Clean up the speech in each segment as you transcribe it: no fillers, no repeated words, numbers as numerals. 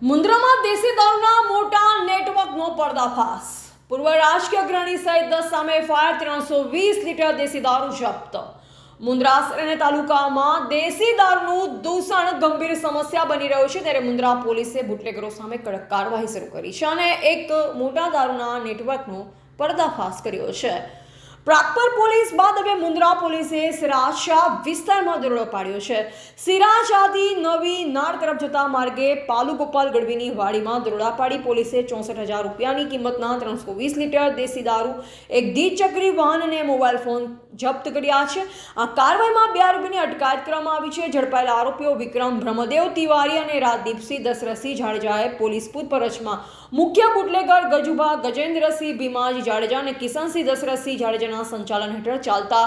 મુન્દ્રામાં દેશી દારૂના મોટા નેટવર્કનો પર્દાફાશ. પૂર્વ રાજકીય અગ્રણી સહિત 10 સામે એફઆઈઆર. 320 લીટર દેશી દારૂ જપ્ત. મુન્દ્રા શહેર અને તાલુકામાં દેશી દારૂનું દૂષણ ગંભીર સમસ્યા બની રહ્યું છે, ત્યારે મુન્દ્રા પોલીસે બુટલેગરો સામે કડક કાર્યવાહી શરૂ કરી છે અને એક મોટા દારૂના નેટવર્કનો પર્દાફાશ કર્યો છે. પ્રાગપર પોલીસ બાદ હવે મુન્દ્રા પોલીસે સિરાજા વિસ્તારમાં દરોડો પાડ્યો છે. સિરાજાથી નવી નાળ તરફ જતા માર્ગે પાલુ ગોપાલ ગઢવીની વાડીમાં દરોડા પાડી પોલીસે 64,000 રૂપિયાની કિંમતના 320 લીટર દેશી દારૂ, એક દ્વિચક્રી વાહન અને મોબાઈલ ફોન જપ્ત કર્યા છે. આ કાર્યવાહીમાં 2 આરોપીની અટકાયત કરવામાં આવી છે. ઝડપાયેલા આરોપીઓ વિક્રમ બ્રહ્મદેવ તિવારી અને રાજદીપસિંહ દશરથસિંહ જાડેજાએ પોલીસ પૂછપરછમાં મુખ્ય બુટલેગર ગજુભા ગજેન્દ્રસિંહ ભીમાજી જાડેજા અને કિશનસિંહ દશરથસિંહ જાડેજાના સંચાલન હેઠળ ચાલતા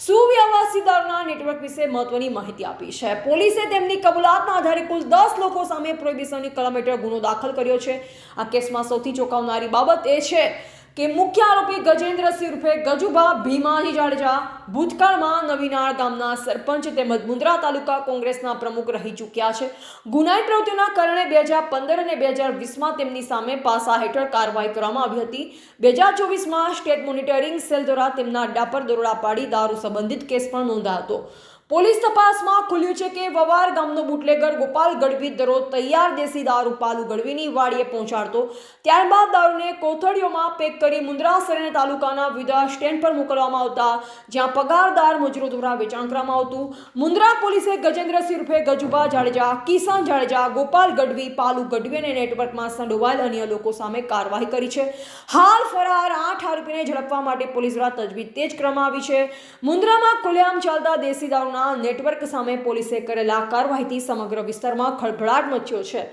સુવ્યવસ્થિત દારૂના નેટવર્ક વિશે મહત્વની માહિતી આપી છે. પોલીસે તેમની કબૂલાતના આધારે કુલ 10 લોકો સામે પ્રોહિબિશનની કલમ હેઠળ ગુનો દાખલ કર્યો છે. આ કેસમાં સૌથી ચોંકાવનારી બાબત એ છે કે મુખ્ય આરોપી ગજેન્દ્રસિંહ ઉર્ફે ગજુભા ભીમાજી જાડેજા ભૂતકાળમાં નવીનાળ ગામના સરપંચ તેમજ મુન્દ્રા તાલુકા કોંગ્રેસના પ્રમુખ રહી ચૂક્યા છે. ગુનાહિત પ્રવૃત્તિઓના કારણે 2015 અને 2020માં તેમની સામે પાસા હેઠળ કાર્યવાહી કરવામાં આવી હતી. 2024માં સ્ટેટ મોનિટરિંગ સેલ દ્વારા તેમના અડ્ડા પર દરોડા પાડી દારૂ સંબંધિત કેસ પણ નોંધાયો હતો. પોલીસ તપાસમાં ખુલ્યું છે કે વવાર ગામનો બુટલેગર ગોપાલ ગઢવી દરરોજ તૈયાર દેશી દારૂ પાલુ ગઢવીની વાડીએ પહોંચાડતો, ત્યારબાદ દારૂને કોથળીઓમાં પેક કરી મુન્દ્રા શહેર અને તાલુકાના વિવિધ સ્ટેન્ડ પર મોકલવામાં આવતા, જ્યાં પગારદાર મજૂરો દ્વારા વેચાણ કરવામાં આવતું. મુન્દ્રા પોલીસે ગજેન્દ્રસિંહ ઉર્ફે ગજુભા જાડેજા, કિશન જાડેજા, ગોપાલ ગઢવી, પાલુ ગઢવી અને નેટવર્કમાં સંડોવાયેલ અન્ય લોકો સામે કાર્યવાહી કરી છે. હાલ ફરાર 8 આરોપીને ઝડપવા માટે પોલીસ દ્વારા તજવીજ તેજ કરવામાં આવી છે. મુન્દ્રામાં ખુલ્લેઆમ ચાલતા દેશી દારૂના નેટવર્ક સામે પોલીસે કરેલા કાર્યવાહીથી સમગ્ર વિસ્તારમાં ખળભળાટ મચ્યો છે.